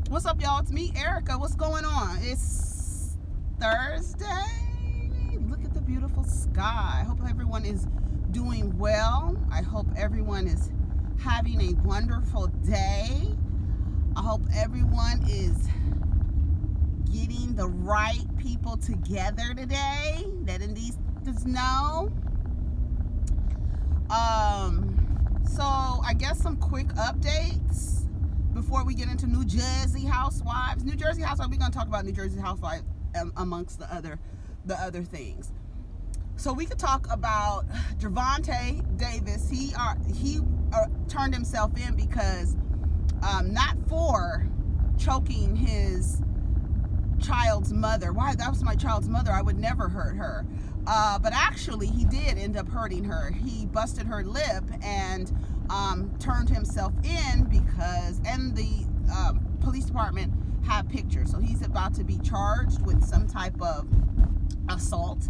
What's up, y'all? It's me, Erica. What's going on? It's Thursday. Look at the beautiful sky. I hope everyone is doing well. I hope everyone is having a wonderful day. I hope everyone is getting the right people together today. Letting these know. So I guess some quick updates before we get into New Jersey Housewives. We're going to talk about New Jersey Housewives amongst the other things. So we could talk about Gervonta Davis. He turned himself in because not for choking his child's mother. Why? That was my child's mother. I would never hurt her. But actually, he did end up hurting her. He busted her lip and turned himself in because, and the police department have pictures. So he's about to be charged with some type of assault.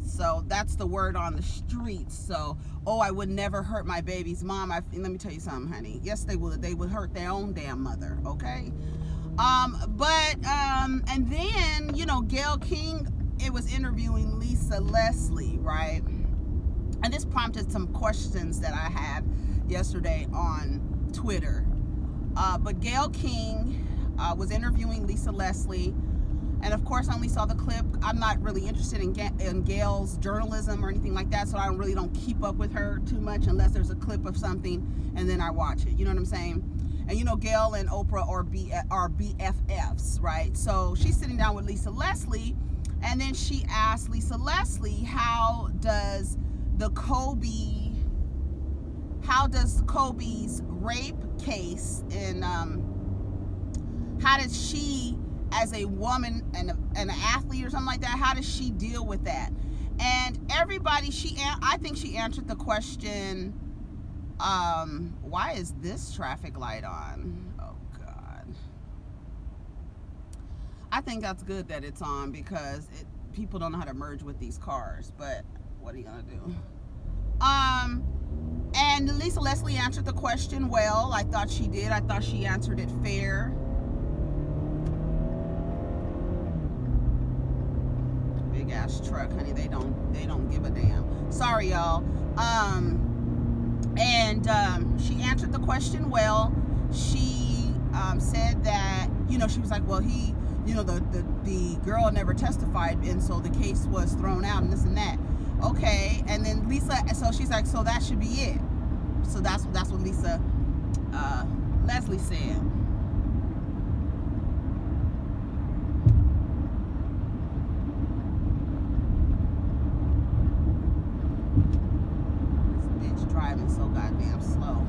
So that's the word on the streets. So, I would never hurt my baby's mom. Let me tell you something, honey. Yes, they would. They would hurt their own damn mother. Okay. And then, Gayle King, it was interviewing Lisa Leslie, right? And this prompted some questions that I had yesterday on Twitter. But Gayle King was interviewing Lisa Leslie. And of course, I only saw the clip. I'm not really interested in Gayle's journalism or anything like that, so I really don't keep up with her too much unless there's a clip of something and then I watch it. You know what I'm saying? And Gayle and Oprah are BFFs, right? So she's sitting down with Lisa Leslie, and then she asked Lisa Leslie, how does Kobe's rape case, and how does she, as a woman and an athlete or something like that, how does she deal with that? And everybody, I think she answered the question, why is this traffic light on? Oh God. I think that's good that it's on because people don't know how to merge with these cars, but what are you gonna do? And Lisa Leslie answered the question well. I thought she did. I thought she answered it fair. Big ass truck, honey. They don't give a damn. Sorry, y'all. And she answered the question well. She said that, she was like, well, the girl never testified, and so the case was thrown out and this and that. Okay, and then so she's like, so that should be it. So that's what Lisa Leslie said. Driving so goddamn slow.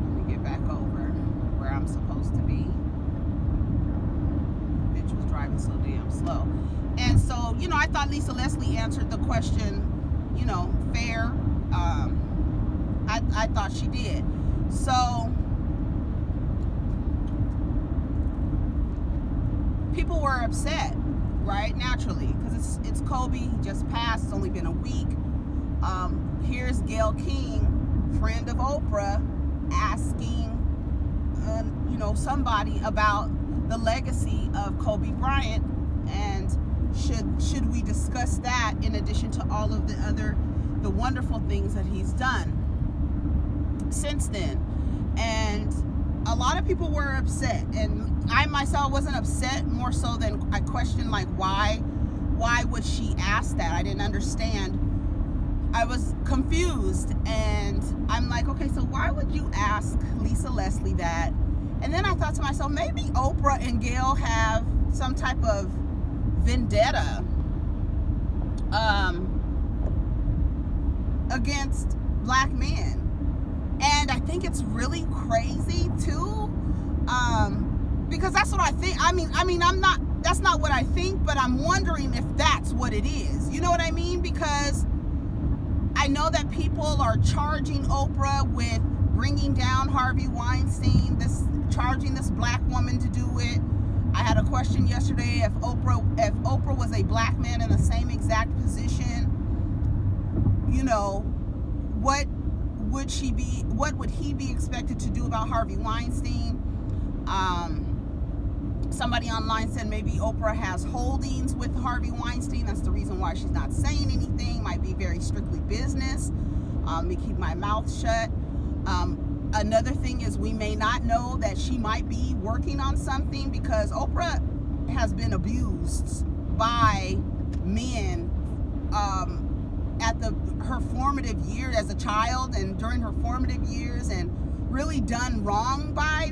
Let me get back over where I'm supposed to be. Bitch was driving so damn slow. And so, I thought Lisa Leslie answered the question, fair. I thought she did. So people were upset, right? Naturally, because it's Kobe. He just passed. It's only been a week. Here's Gayle King, friend of Oprah, asking, somebody about the legacy of Kobe Bryant, and should we discuss that in addition to all of the wonderful things that he's done since then. And a lot of people were upset, and I myself wasn't upset, more so than I questioned, like, why would she ask that? I didn't understand. I was confused, and I'm like, okay, so why would you ask Lisa Leslie that? And then I thought to myself, maybe Oprah and Gayle have some type of vendetta against black men. And I think it's really crazy too, because that's what I think. That's not what I think, but I'm wondering if that's what it is. You know what I mean? Because I know that people are charging Oprah with bringing down Harvey Weinstein, charging this black woman to do it. I had a question yesterday, if Oprah was a black man in the same exact position what would he be expected to do about Harvey Weinstein? Somebody online said maybe Oprah has holdings with Harvey Weinstein. That's the reason why she's not saying anything. Might be very strictly business. Me keep my mouth shut. Another thing is we may not know that she might be working on something, because Oprah has been abused by men at her formative years as a child and during her formative years, and really done wrong by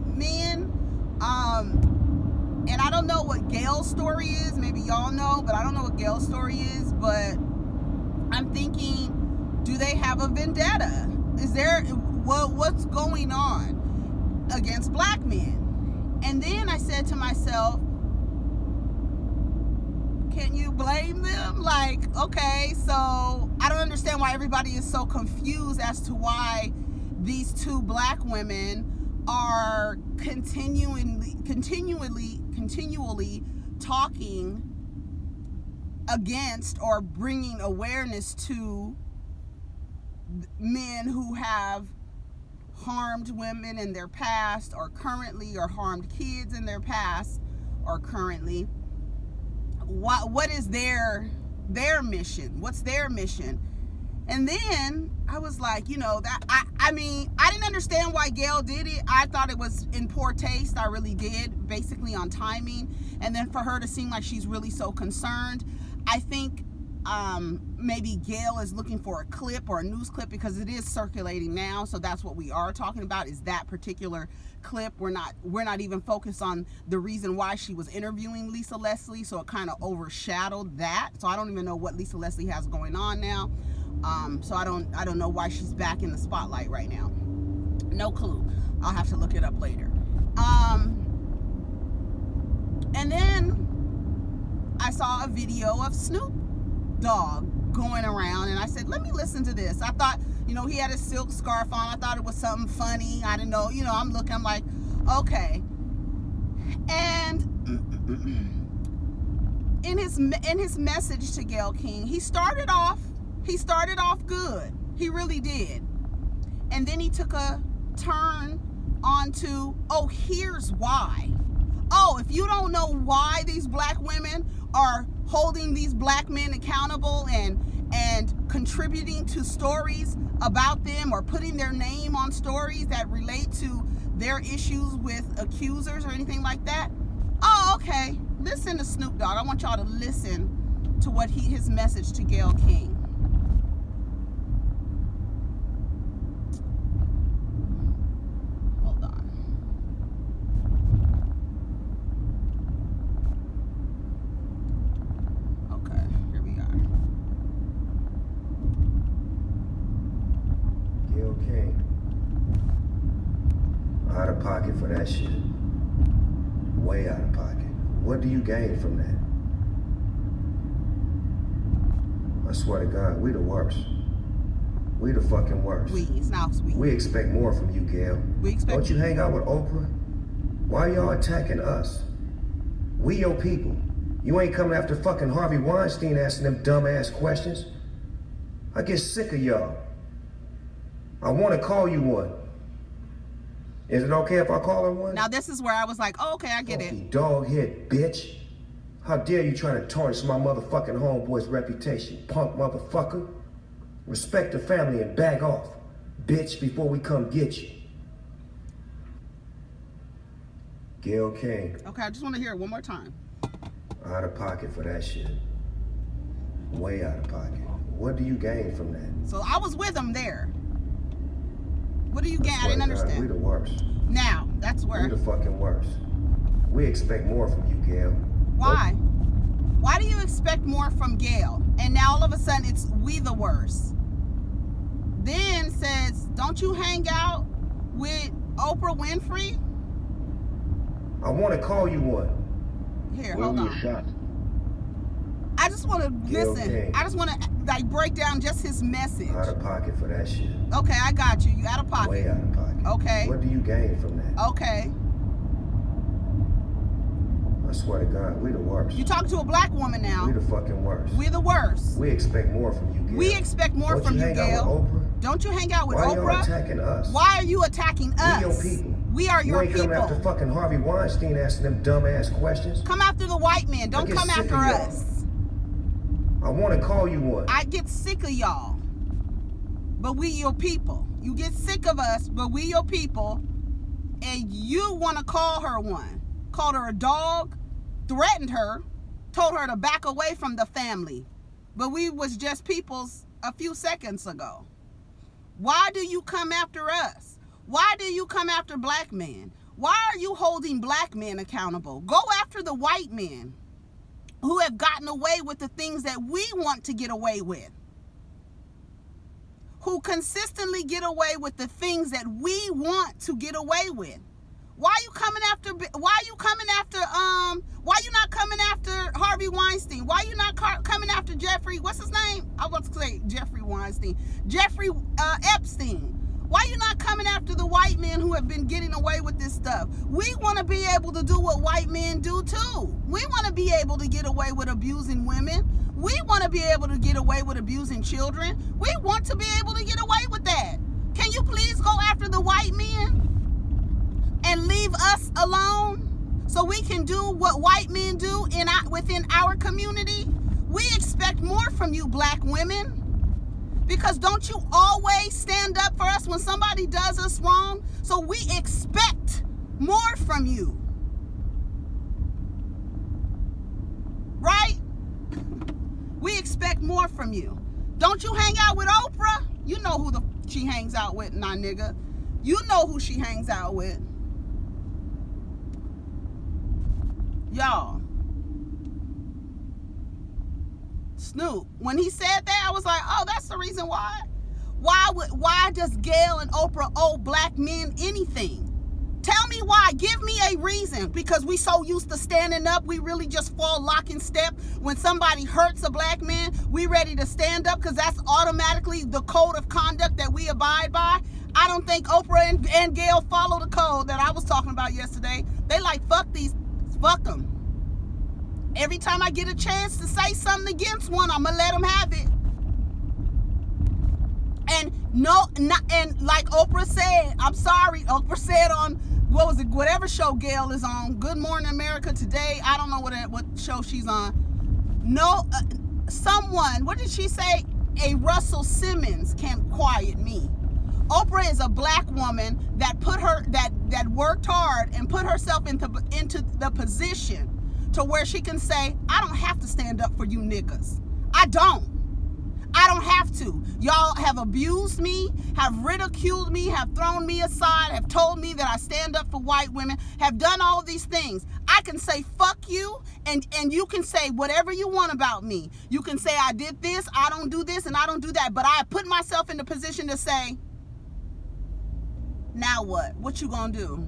men. And I don't know what Gail's story is. Maybe y'all know, but I don't know what Gail's story is. But I'm thinking, do they have a vendetta? Is there, what's going on against black men? And then I said to myself, can you blame them? Like, okay, so I don't understand why everybody is so confused as to why these two black women are continually talking against or bringing awareness to men who have harmed women in their past or currently, or harmed kids in their past or currently. What is their mission? What's their mission? And then I was like, that I mean, I didn't understand why Gail did it. I thought it was in poor taste. I really did, basically on timing. And then for her to seem like she's really so concerned, I think maybe Gail is looking for a clip or a news clip, because it is circulating now. So that's what we are talking about, is that particular clip. We're not even focused on the reason why she was interviewing Lisa Leslie. So it kind of overshadowed that. So I don't even know what Lisa Leslie has going on now. So I don't know why she's back in the spotlight right now. No clue. I'll have to look it up later. And then I saw a video of Snoop Dogg going around, and I said, let me listen to this. I thought, he had a silk scarf on. I thought it was something funny. I didn't know, I'm like, okay. And in his message to Gayle King, he started off good. He really did. And then he took a turn onto, here's why. If you don't know why these black women are holding these black men accountable and contributing to stories about them, or putting their name on stories that relate to their issues with accusers or anything like that. Okay. Listen to Snoop Dogg. I want y'all to listen to what his message to Gayle King. Out of pocket for that shit. Way out of pocket. What do you gain from that? I swear to God, we the worst. We the fucking worst. It's not sweet. We expect more from you, Gail. Don't you hang out with Oprah? Why y'all attacking us? We your people. You ain't coming after fucking Harvey Weinstein asking them dumbass questions. I get sick of y'all. I want to call you one. Is it okay if I call her one? Now this is where I was like, okay, I get Funky it. Dog head bitch. How dare you try to tarnish my motherfucking homeboy's reputation, punk motherfucker. Respect the family and back off, bitch, before we come get you. Gayle King. Okay, I just want to hear it one more time. Out of pocket for that shit. Way out of pocket. What do you gain from that? So I was with him there. What do you gain? I didn't understand. We the worst. Now, that's where. We the fucking worst. We expect more from you, Gail. Why? Why do you expect more from Gail? And now all of a sudden it's we the worst. Then says, don't you hang out with Oprah Winfrey? I want to call you one. Here, hold on. I just want to listen. Okay. I just want to break down just his message. Out of pocket for that shit. Okay, I got you. You out of pocket. Way out of pocket. Okay. What do you gain from that? Okay. I swear to God, we the worst. You talking to a black woman now. We the fucking worst. We're the worst. We expect more from you, Gail. We expect more from you, Gail. Don't you hang out with Oprah? Why are you attacking us? Why are you attacking us? We your people. We are your people. You ain't coming after fucking Harvey Weinstein asking them dumb-ass questions. Come after the white man. Don't come after us. I want to call you one. I get sick of y'all. But we your people. You get sick of us, but we your people. And you want to call her one. Called her a dog. Threatened her. Told her to back away from the family. But we was just peoples a few seconds ago. Why do you come after us? Why do you come after black men? Why are you holding black men accountable? Go after the white men who have gotten away with the things that we want to get away with. Who consistently get away with the things that we want to get away with. Why are you not coming after Harvey Weinstein? Why are you not coming after Jeffrey, what's his name? I was going to say Jeffrey Weinstein. Jeffrey Epstein. Why are you not coming after the white men who have been getting away with this stuff? We want to be able to do what white men do too. We want to be able to get away with abusing women. We want to be able to get away with abusing children. We want to be able to get away with that. Can you please go after the white men and leave us alone so we can do what white men do within our community? We expect more from you, black women. Because don't you always stand up for us when somebody does us wrong? So we expect more from you. Right? We expect more from you. Don't you hang out with Oprah? You know who she hangs out with, nah nigga. You know who she hangs out with. Y'all. Snoop, when he said that, I was like, oh, that's the reason why. Why does Gail and Oprah owe black men anything? Tell me why. Give me a reason. Because we so used to standing up, we really just fall lock and step. When somebody hurts a black man, we ready to stand up because that's automatically the code of conduct that we abide by. I don't think Oprah and Gail follow the code that I was talking about yesterday. They like, fuck them. Every time I get a chance to say something against one, I'm gonna let them have it. And like Oprah said, I'm sorry, Oprah said on, whatever show Gail is on, Good Morning America today, I don't know what show she's on. Someone, what did she say? A Russell Simmons can't quiet me. Oprah is a black woman that that worked hard and put herself into the position to where she can say, I don't have to stand up for you niggas. I don't have to. Y'all have abused me, have ridiculed me, have thrown me aside, have told me that I stand up for white women, have done all of these things. I can say fuck you, and you can say whatever you want about me. You can say I did this, I don't do this, and I don't do that. But I put myself in the position to say, now what? What you gonna do?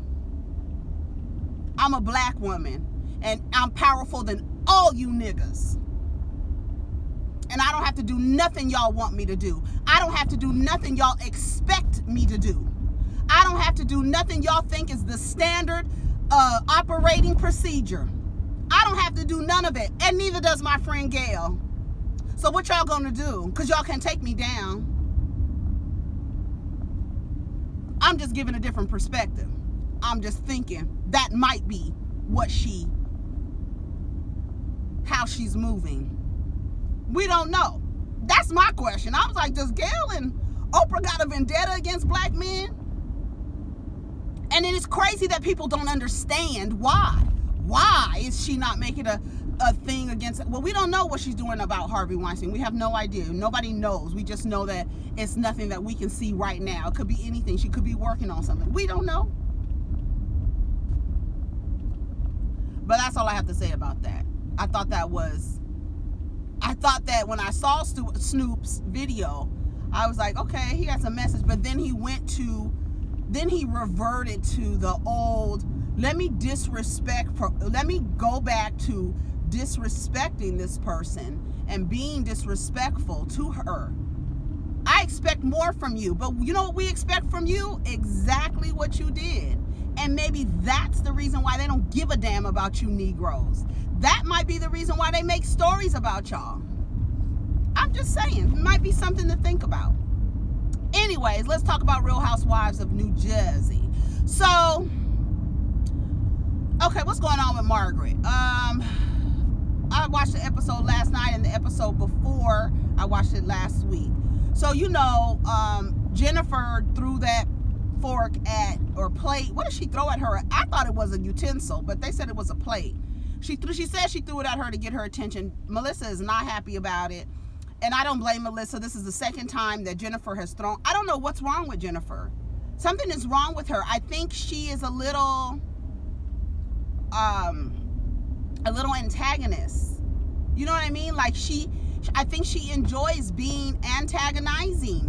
I'm a black woman. And I'm powerful than all you niggas. And I don't have to do nothing y'all want me to do. I don't have to do nothing y'all expect me to do. I don't have to do nothing y'all think is the standard operating procedure. I don't have to do none of it. And neither does my friend Gail. So what y'all gonna do? Because y'all can take me down. I'm just giving a different perspective. I'm just thinking that might be how she's moving. We don't know. That's my question. I was like, does Gail and Oprah got a vendetta against black men? And it is crazy that people don't understand why. Why is she not making a thing against it? Well, we don't know what she's doing about Harvey Weinstein. We have no idea. Nobody knows. We just know that it's nothing that we can see right now. It could be anything. She could be working on something. We don't know. But that's all I have to say about that. I thought that when I saw Snoop's video, I was like, okay, he has a message. But then he reverted to the old, let me go back to disrespecting this person and being disrespectful to her. I expect more from you. But you know what we expect from you? Exactly what you did. And maybe that's the reason why they don't give a damn about you Negroes. That might be the reason why they make stories about y'all. I'm just saying, it might be something to think about. Anyways, let's talk about Real Housewives of New Jersey. So, okay, what's going on with Margaret? I watched the episode last night and the episode before I watched it last week. So, Jennifer threw that fork at, or plate. What did she throw at her? I thought it was a utensil, but they said it was a plate. She said she threw it at her to get her attention. Melissa is not happy about it. And I don't blame Melissa. This is the second time that Jennifer has thrown. I don't know what's wrong with Jennifer. Something is wrong with her. I think she is a little antagonist. You know what I mean? Like I think she enjoys being antagonistic.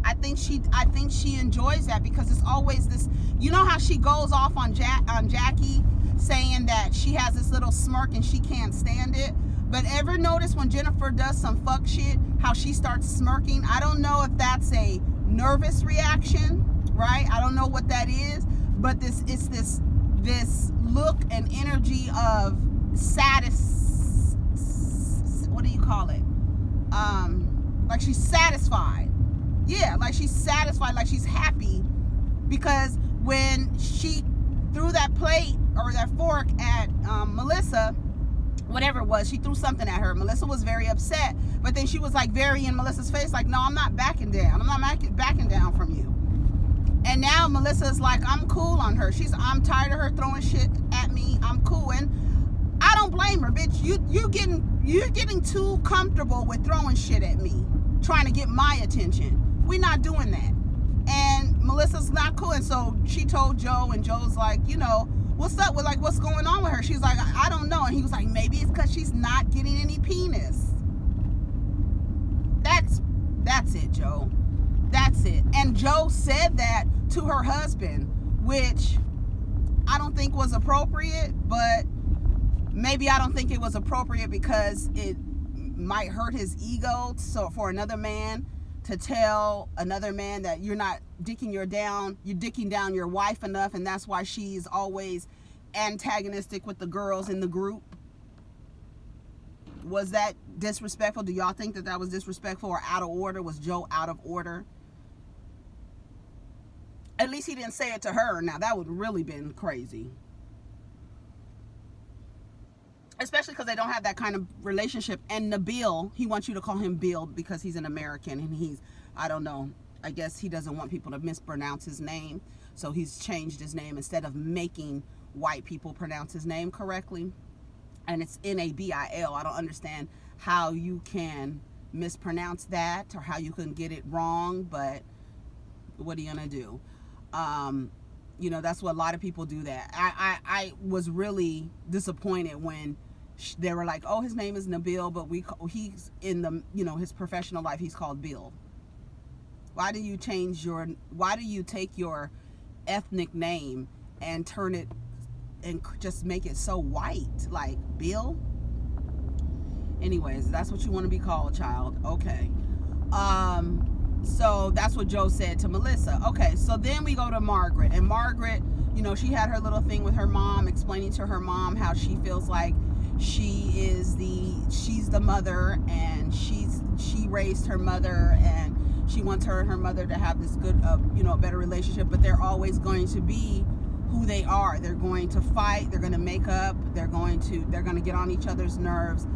I think she enjoys that because it's always this. You know how she goes off on Jackie, saying that she has this little smirk and she can't stand it. But ever notice when Jennifer does some fuck shit, how she starts smirking? I don't know if that's a nervous reaction, right? I don't know what that is, but it's this look and energy of what do you call it? Like she's satisfied. Yeah, like she's satisfied, like she's happy, because when she threw that plate or that fork at Melissa, whatever it was, she threw something at her. Melissa was very upset, but then she was like very in Melissa's face, like, no, I'm not backing down. I'm not backing down from you. And now Melissa's like, I'm cool on her. I'm tired of her throwing shit at me. I'm cool. And I don't blame her, bitch. You're getting too comfortable with throwing shit at me, trying to get my attention. We're not doing that. And Melissa's not cool. And so she told Joe, and Joe's like, what's up with, like, what's going on with her? She's like, I don't know. And he was like, maybe it's because she's not getting any penis. That's it, Joe. That's it. And Joe said that to her husband, which I don't think was appropriate, but maybe I don't think it was appropriate because it might hurt his ego. So for another man to tell another man that you're not dicking down your wife enough, and that's why she's always antagonistic with the girls in the group. Was that disrespectful? Do y'all think that was disrespectful or out of order? Was Joe out of order? At least he didn't say it to her. Now that would really been crazy. Especially because they don't have that kind of relationship. And Nabil, he wants you to call him Bill because he's an American, and I don't know, I guess he doesn't want people to mispronounce his name. So he's changed his name instead of making white people pronounce his name correctly. And it's Nabil. I don't understand how you can mispronounce that or how you can get it wrong, but what are you going to do? That's what a lot of people do that. I was really disappointed when they were like, oh, his name is Nabil, but he's in the, his professional life, he's called Bill. Why do you take your ethnic name and turn it and just make it so white, like Bill? Anyways, that's what you want to be called, child. Okay. So that's what Joe said to Melissa. Okay, so then we go to Margaret. And Margaret, she had her little thing with her mom, explaining to her mom how she feels like she's the mother, and she raised her mother, and she wants her and her mother to have this good, better relationship, but they're always going to be who they are. They're going to fight, they're going to make up, they're going to get on each other's nerves.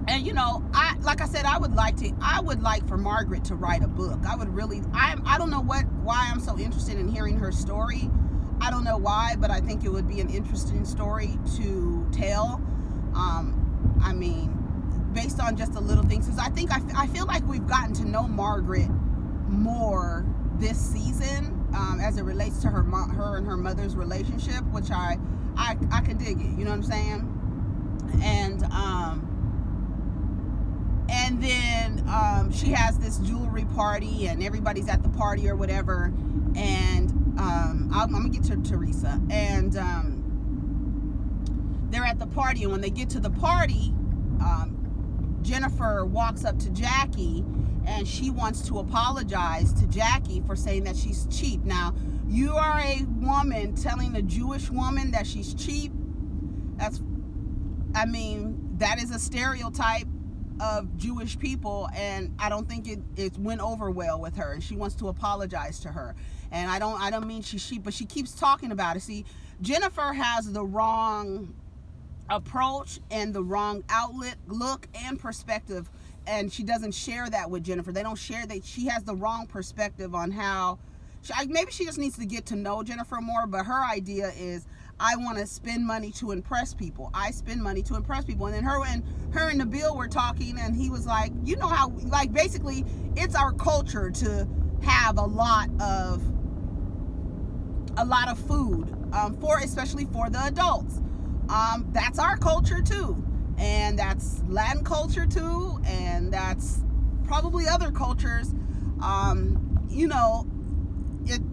And like I said, I would like for Margaret to write a book. I don't know why I'm so interested in hearing her story. I don't know why, but I think it would be an interesting story to tell. Based on just the little things, because I feel like we've gotten to know Margaret more this season, as it relates to her and her mother's relationship, which I can dig it. You know what I'm saying? And then she has this jewelry party, and everybody's at the party or whatever. And I'm gonna get to Teresa. And they're at the party, and when they get to the party, Jennifer walks up to Jackie and she wants to apologize to Jackie for saying that she's cheap. Now, you are a woman telling a Jewish woman that she's cheap. That is a stereotype of Jewish people, and I don't think it went over well with her, and she wants to apologize to her. And I don't mean she's cheap, but she keeps talking about it. See, Jennifer has the wrong approach and the wrong outlet, look, and perspective, and she doesn't share that with Jennifer. They don't share that. She has the wrong perspective on how maybe she just needs to get to know Jennifer more, but her idea is, I want to spend money to impress people. I spend money to impress people. And then her and Nabil were talking, and he was like, you know how, like, basically it's our culture to have a lot of food, especially for the adults. That's our culture too, and that's Latin culture too, and that's probably other cultures.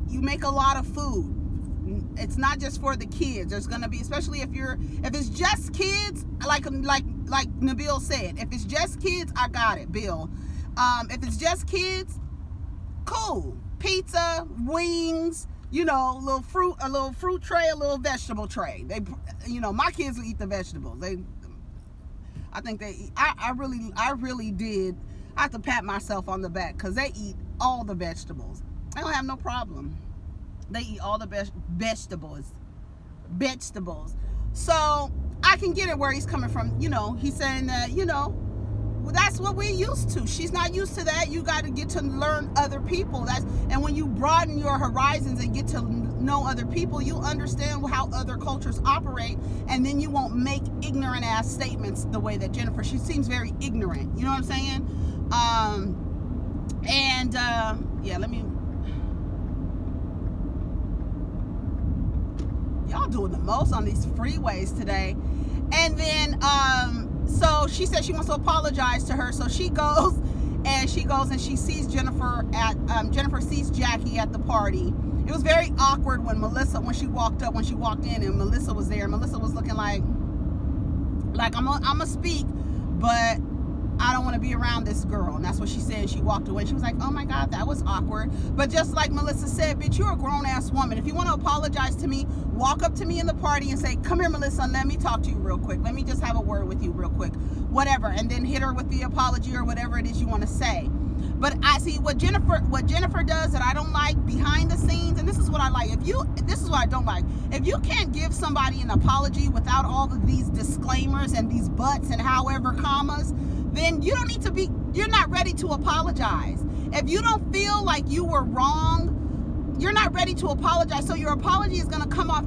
You make a lot of food. It's not just for the kids. There's gonna be, especially if it's just kids, like Nabil said, if it's just kids, I got it, Bill. If it's just kids, cool. Pizza, wings, a little fruit tray, a little vegetable tray. My kids will eat the vegetables. I really did. I have to pat myself on the back because they eat all the vegetables. I don't have no problem. They eat all the vegetables. So I can get it where he's coming from. He's saying that, well, that's what we're used to. She's not used to that. You got to get to learn other people. And when you broaden your horizons and get to know other people, you'll understand how other cultures operate, and then you won't make ignorant ass statements the way that Jennifer. She seems very ignorant. You know what I'm saying? Let me. Y'all doing the most on these freeways today. And then so she said she wants to apologize to her, so she goes and she sees Jennifer sees Jackie at the party. It was very awkward when she walked in and Melissa was there. Melissa was looking like I'm gonna speak, but I don't want to be around this girl. And that's what she said. She walked away. She was like, oh my God, that was awkward. But just like Melissa said, bitch, you're a grown-ass woman. If you want to apologize to me, walk up to me in the party and say, come here, Melissa, and let me talk to you real quick. Let me just have a word with you real quick. Whatever. And then hit her with the apology or whatever it is you want to say. But I see what Jennifer does that I don't like behind the scenes, and this is what I like. This is what I don't like. If you can't give somebody an apology without all of these disclaimers and these buts and however commas, then you don't need to be, you're not ready to apologize. If you don't feel like you were wrong, you're not ready to apologize. So your apology is going to come off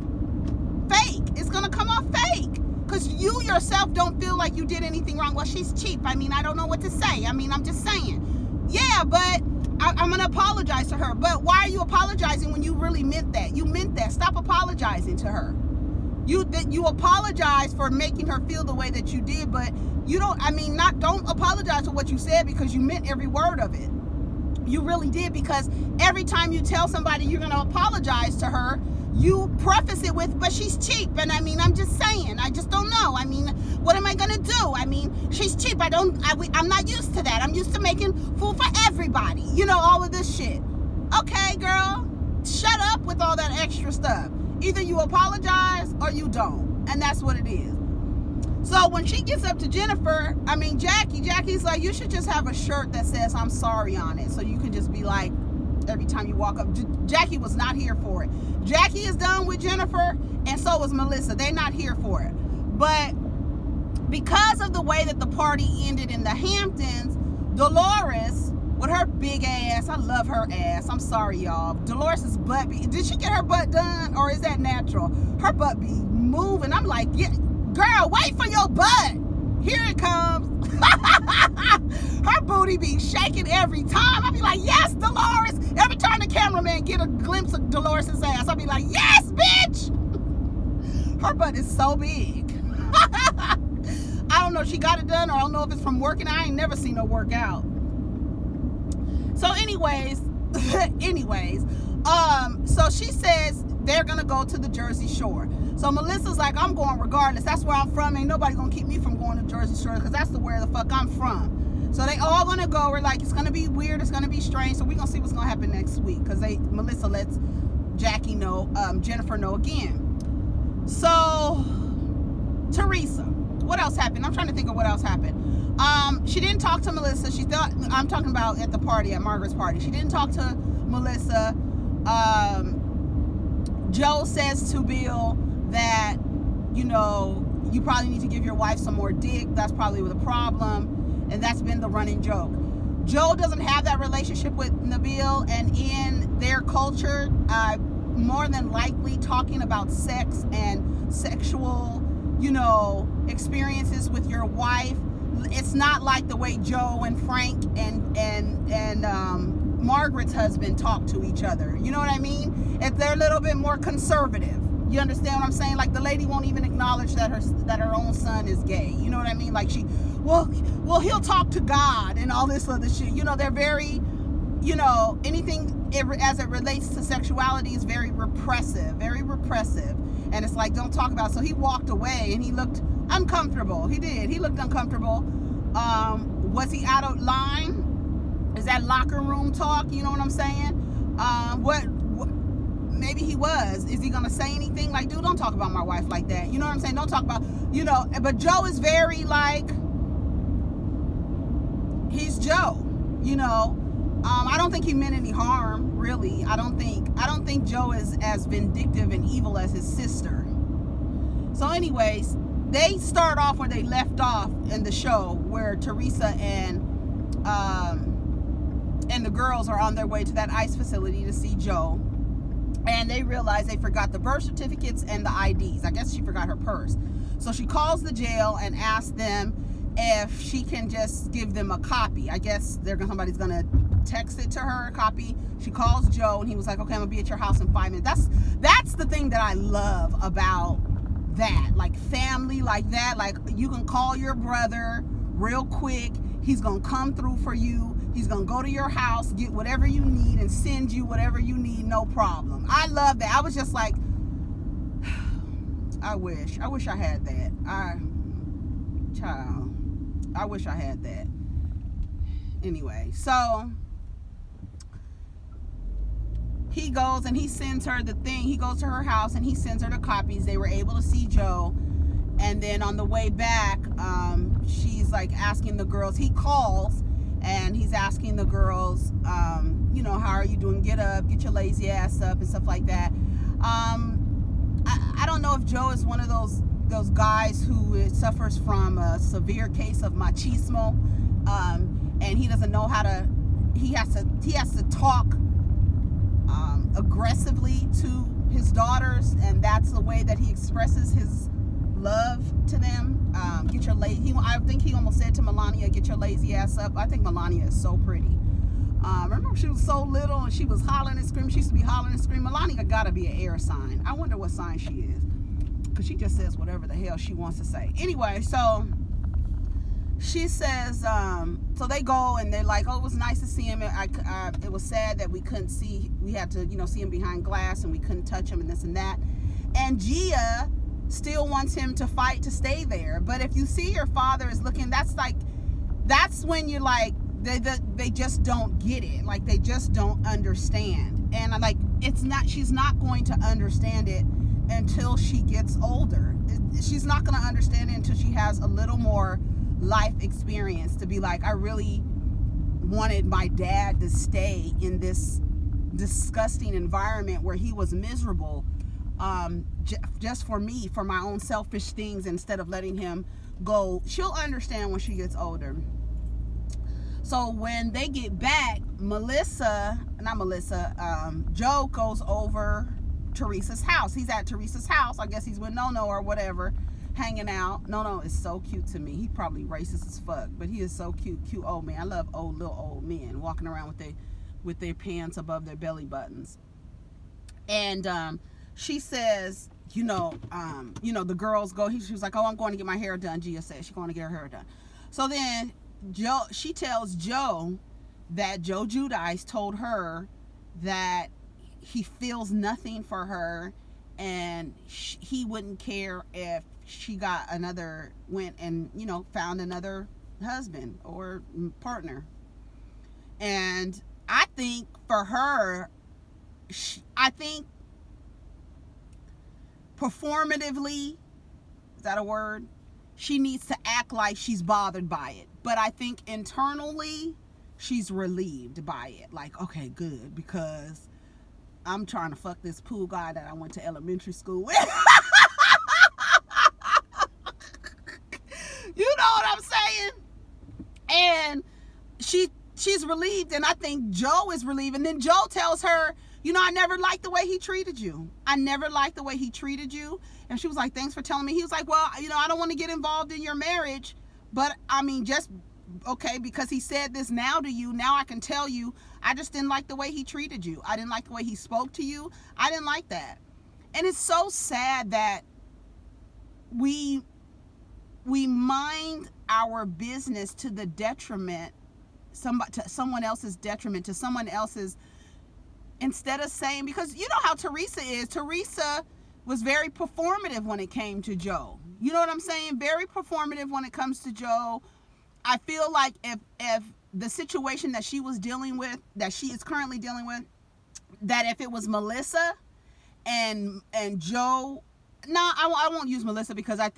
fake. It's going to come off fake because you yourself don't feel like you did anything wrong. Well, she's cheap. I don't know what to say. I'm just saying. Yeah, but I'm going to apologize to her. But why are you apologizing when you really meant that? You meant that. Stop apologizing to her. You apologize for making her feel the way that you did, but you don't apologize for what you said because you meant every word of it. You really did, because every time you tell somebody you're going to apologize to her, you preface it with, but she's cheap. And I'm just saying, I just don't know. What am I going to do? She's cheap. I'm not used to that. I'm used to making food for everybody. All of this shit. Okay, girl, shut up with all that extra stuff. Either you apologize or you don't. And that's what it is. So when she gets up to Jennifer, Jackie's like, you should just have a shirt that says I'm sorry on it. So you can just be like, every time you walk up. Jackie was not here for it. Jackie is done with Jennifer, and so is Melissa. They're not here for it. But because of the way that the party ended in the Hamptons, Dolores, with her big ass, I love her ass. I'm sorry, y'all. Dolores' butt did she get her butt done, or is that natural? Her butt be moving. I'm like, yeah, girl, wait for your butt. Here it comes. Her booty be shaking every time. I be like, yes, Dolores. Every time the cameraman get a glimpse of Dolores' ass, I be like, yes, bitch. Her butt is so big. I don't know if she got it done, or I don't know if it's from working. I ain't never seen her work out. So anyways, so she says they're going to go to the Jersey Shore. So Melissa's like, I'm going regardless. That's where I'm from. Ain't nobody going to keep me from going to Jersey Shore because that's where the fuck I'm from. So they all gonna go. We're like, it's gonna be weird, it's gonna be strange. So we're gonna see what's gonna happen next week, because Melissa lets Jennifer know again. So Teresa, what else happened? I'm trying to think of what else happened. She didn't talk to Melissa. She thought, I'm talking about at the party, at Margaret's party. She didn't talk to Melissa. Joe says to Bill that, you probably need to give your wife some more dick. That's probably the problem. And that's been the running joke. Joe doesn't have that relationship with Nabil, and in their culture, more than likely talking about sex and sexual, experiences with your wife, it's not like the way Joe and Frank and Margaret's husband talk to each other. You know what I mean? If they're a little bit more conservative. You understand what I'm saying? Like, the lady won't even acknowledge that her own son is gay. You know what I mean? Like, well, he'll talk to God and all this other shit. They're very, anything as it relates to sexuality is very repressive. And it's like, don't talk about it. So he walked away and he looked uncomfortable. He did. He looked uncomfortable. Was he out of line? Is that locker room talk? You know what I'm saying? What maybe he was. Is he gonna say anything like, dude, don't talk about my wife like that? You know what I'm saying? Don't talk about, but Joe is very like, he's Joe, I don't think he meant any harm, really. I don't think Joe is as vindictive and evil as his sister. So anyways, they start off where they left off in the show, where Teresa and the girls are on their way to that ICE facility to see Joe. And they realize they forgot the birth certificates and the IDs. I guess she forgot her purse. So she calls the jail and asks them if she can just give them a copy. I guess somebody's going to text it to her, a copy. She calls Joe, and he was like, okay, I'm going to be at your house in 5 minutes. That's the thing that I love about that. Like, family like that. Like, you can call your brother real quick. He's going to come through for you. He's going to go to your house, get whatever you need, and send you whatever you need, no problem. I love that. I was just like, I wish I had that. I wish I had that. Anyway, so he goes and he sends her the thing. He goes to her house and he sends her the copies. They were able to see Joe. And then on the way back, she's like asking the girls, he calls and he's asking the girls, how are you doing? Get up, get your lazy ass up, and stuff like that. I don't know if Joe is one of those guys who suffers from a severe case of machismo, and he doesn't know how to. He has to talk aggressively to his daughters, and that's the way that he expresses his love to them. Get your lazy. I think he almost said to Melania, "Get your lazy ass up." I think Melania is so pretty. Remember, she was so little and she was hollering and screaming. She used to be hollering and screaming. Melania gotta be an air sign. I wonder what sign she is, because she just says whatever the hell she wants to say. Anyway, so she says, so they go and they're like, oh, it was nice to see him. It was sad that we couldn't see. We had to, see him behind glass and we couldn't touch him and this and that. And Gia still wants him to fight to stay there. But if you see your father is looking, that's when you're like, they just don't get it. Like, they just don't understand. And like, she's not going to understand it until she gets older. She's not going to understand it until she has a little more life experience to be like, I really wanted my dad to stay in this disgusting environment where he was miserable, just for me, for my own selfish things, instead of letting him go. She'll understand when she gets older. So when they get back, Joe goes over Teresa's house. He's at Teresa's house. I guess he's with Nono or whatever, hanging out. Nono is so cute to me. He probably racist as fuck, but he is so cute old man. I love little old men walking around with their pants above their belly buttons. And she says, the girls go. She was like, oh, I'm going to get my hair done. Gia said she's going to get her hair done. So then she tells Joe that Joe Giudice told her that he feels nothing for her, and he wouldn't care if she found another husband or partner. And I think for her, I think performatively, is that a word? She needs to act like she's bothered by it. But I think internally, she's relieved by it. Like, okay, good, because I'm trying to fuck this pool guy that I went to elementary school with. You know what I'm saying? And she's relieved, and I think Joe is relieved. And then Joe tells her, you know, I never liked the way he treated you. I never liked the way he treated you. And she was like, thanks for telling me. He was like, well, you know, I don't want to get involved in your marriage, but I mean, just okay, because he said this now to you, now I can tell you, I just didn't like the way he treated you. I didn't like the way he spoke to you. I didn't like that. And it's so sad that we mind our business to the detriment, to someone else's detriment, to someone else's, instead of saying, because you know how Teresa is. Teresa was very performative when it came to Joe. You know what I'm saying? Very performative when it comes to Joe. I feel like if the situation that she was dealing with, that she is currently dealing with, that if it was Melissa and Joe, I won't use Melissa, because I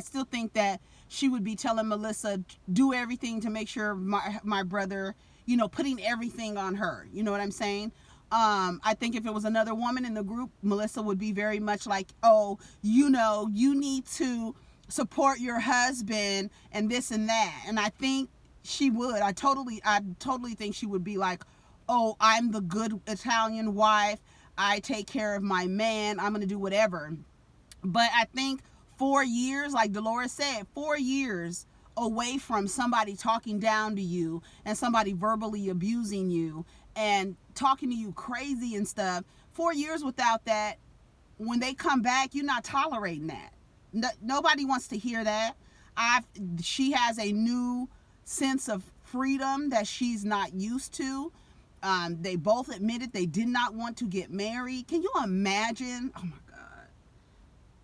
still think that she would be telling Melissa, do everything to make sure my brother, you know, putting everything on her. You know what I'm saying? I think if it was another woman in the group, Melissa would be very much like, oh, you know, you need to support your husband and this and that. And I think she would. I totally think she would be like, oh, I'm the good Italian wife. I take care of my man. I'm going to do whatever. But I think 4 years, like Dolores said, 4 years away from somebody talking down to you and somebody verbally abusing you and talking to you crazy and stuff, 4 years without that, when they come back, you're not tolerating that. Nobody wants to hear that. She has a new sense of freedom that she's not used to. They both admitted they did not want to get married. Can you imagine? Oh my God.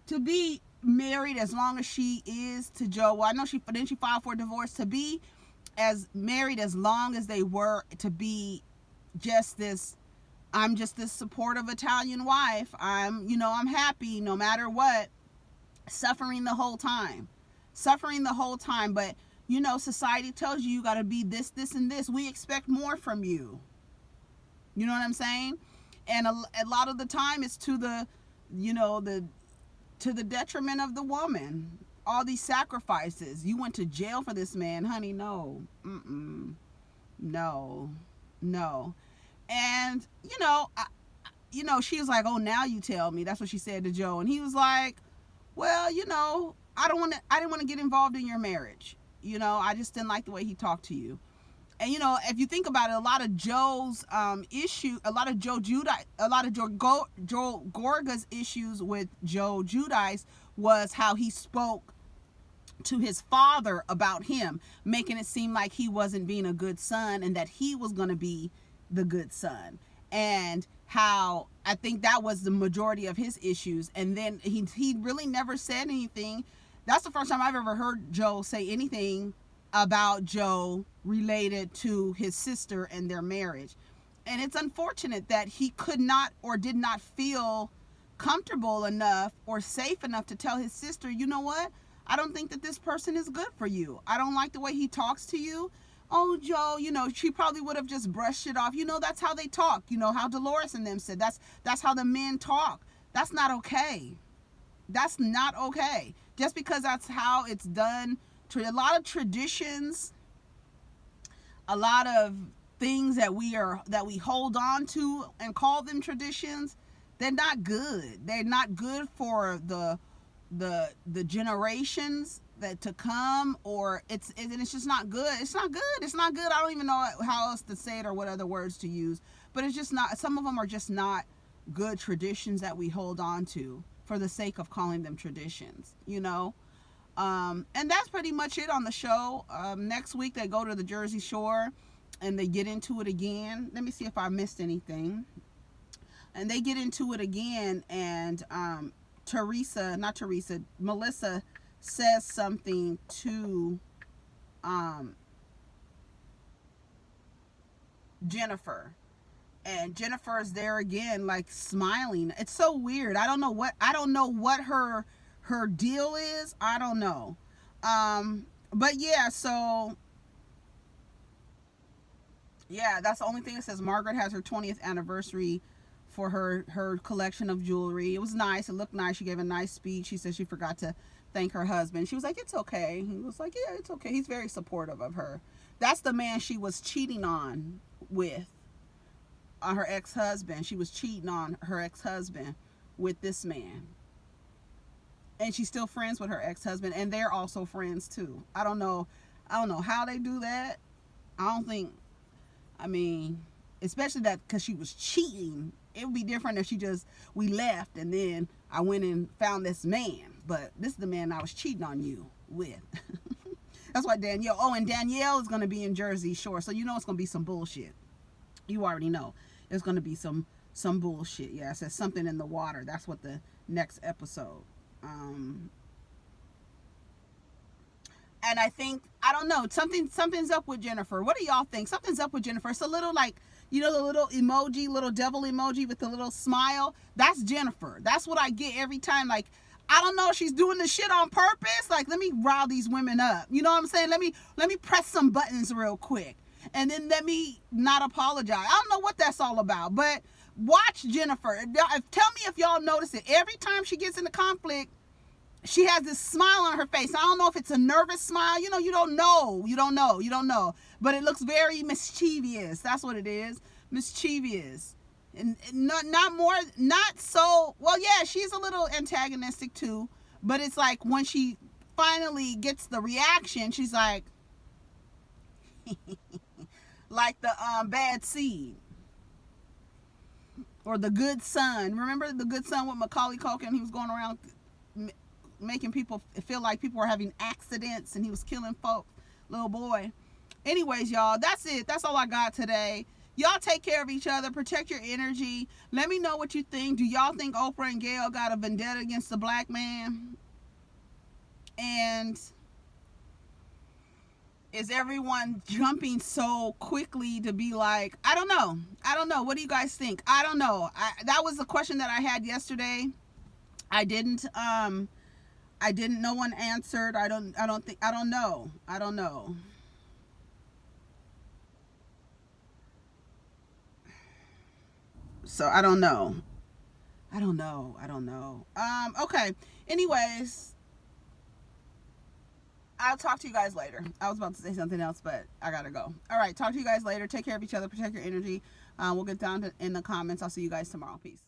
To be married as long as she is to Joe. Well, I know she filed for divorce. To be as married as long as they were, to be just this, I'm just this supportive Italian wife. I'm happy no matter what. Suffering the whole time. But you know, society tells you got to be this, and this. We expect more from you. You know what I'm saying? And a lot of the time it's to the detriment of the woman. All these sacrifices. You went to jail for this man, honey. No. No. And she was like, oh, now you tell me. That's what she said to Joe. And he was like, well, I didn't want to get involved in your marriage. I just didn't like the way he talked to you. And if you think about it, a lot of Joe's Joe Gorga's issues with Joe Giudice was how he spoke to his father about him, making it seem like he wasn't being a good son and that he was going to be the good son. And how I think that was the majority of his issues. And then he really never said anything. That's the first time I've ever heard Joe say anything about Joe related to his sister and their marriage. And it's unfortunate that he could not or did not feel comfortable enough or safe enough to tell his sister, you know what? I don't think that this person is good for you. I don't like the way he talks to you. Oh, Joe, she probably would have just brushed it off. That's how they talk. How Dolores and them said, that's how the men talk. That's not okay. That's not okay. Just because that's how it's done. A lot of traditions, a lot of things that we hold on to and call them traditions, they're not good. They're not good for the generations that to come, or it's just not good. It's not good. I don't even know how else to say it or what other words to use, but it's just not. Some of them are just not good traditions that we hold on to for the sake of calling them traditions, and that's pretty much it on the show. Next week they go to the Jersey Shore and they get into it again. Let me see if I missed anything. And they get into it again, and Melissa says something to Jennifer. And Jennifer's there again, like smiling. It's so weird. I don't know what her deal is. I don't know. But yeah, so yeah, that's the only thing that says Margaret has her 20th anniversary for her collection of jewelry. It was nice. It looked nice. She gave a nice speech. She said she forgot to thank her husband. She was like, "It's okay." He was like, "Yeah, it's okay." He's very supportive of her. That's the man she was cheating on her ex-husband. She was cheating on her ex-husband with this man. And she's still friends with her ex-husband, and they're also friends too. I don't know how they do that. I don't think, I mean, especially that because she was cheating. It would be different if we left and then I went and found this man. But this is the man I was cheating on you with. That's why Danielle, and Danielle is going to be in Jersey Shore. So you know it's going to be some bullshit. You already know. There's going to be some bullshit. Yeah, it says something in the water. That's what the next episode. And I think, I don't know, something's up with Jennifer. What do y'all think? Something's up with Jennifer. It's a little like, the little emoji, little devil emoji with the little smile. That's Jennifer. That's what I get every time. Like, I don't know if she's doing this shit on purpose. Like, let me rile these women up. You know what I'm saying? Let me press some buttons real quick. And then let me not apologize. I don't know what that's all about. But watch Jennifer. Tell me if y'all notice it. Every time she gets into conflict, she has this smile on her face. I don't know if it's a nervous smile. You don't know. But it looks very mischievous. That's what it is. Mischievous. And not so, well, yeah, she's a little antagonistic too. But it's like when she finally gets the reaction, she's like, like the bad seed. Or the good son. Remember the good son with Macaulay Culkin? He was going around making people feel like people were having accidents and he was killing folks. Little boy. Anyways, y'all, that's it. That's all I got today. Y'all take care of each other. Protect your energy. Let me know what you think. Do y'all think Oprah and Gayle got a vendetta against the black man? And is everyone jumping so quickly to be like, I don't know. What do you guys think? I don't know. That was the question that I had yesterday. I didn't, no one answered. I don't know. So I don't know. Okay. Anyways, I'll talk to you guys later. I was about to say something else, but I gotta go. All right. Talk to you guys later. Take care of each other. Protect your energy. We'll get down in the comments. I'll see you guys tomorrow. Peace.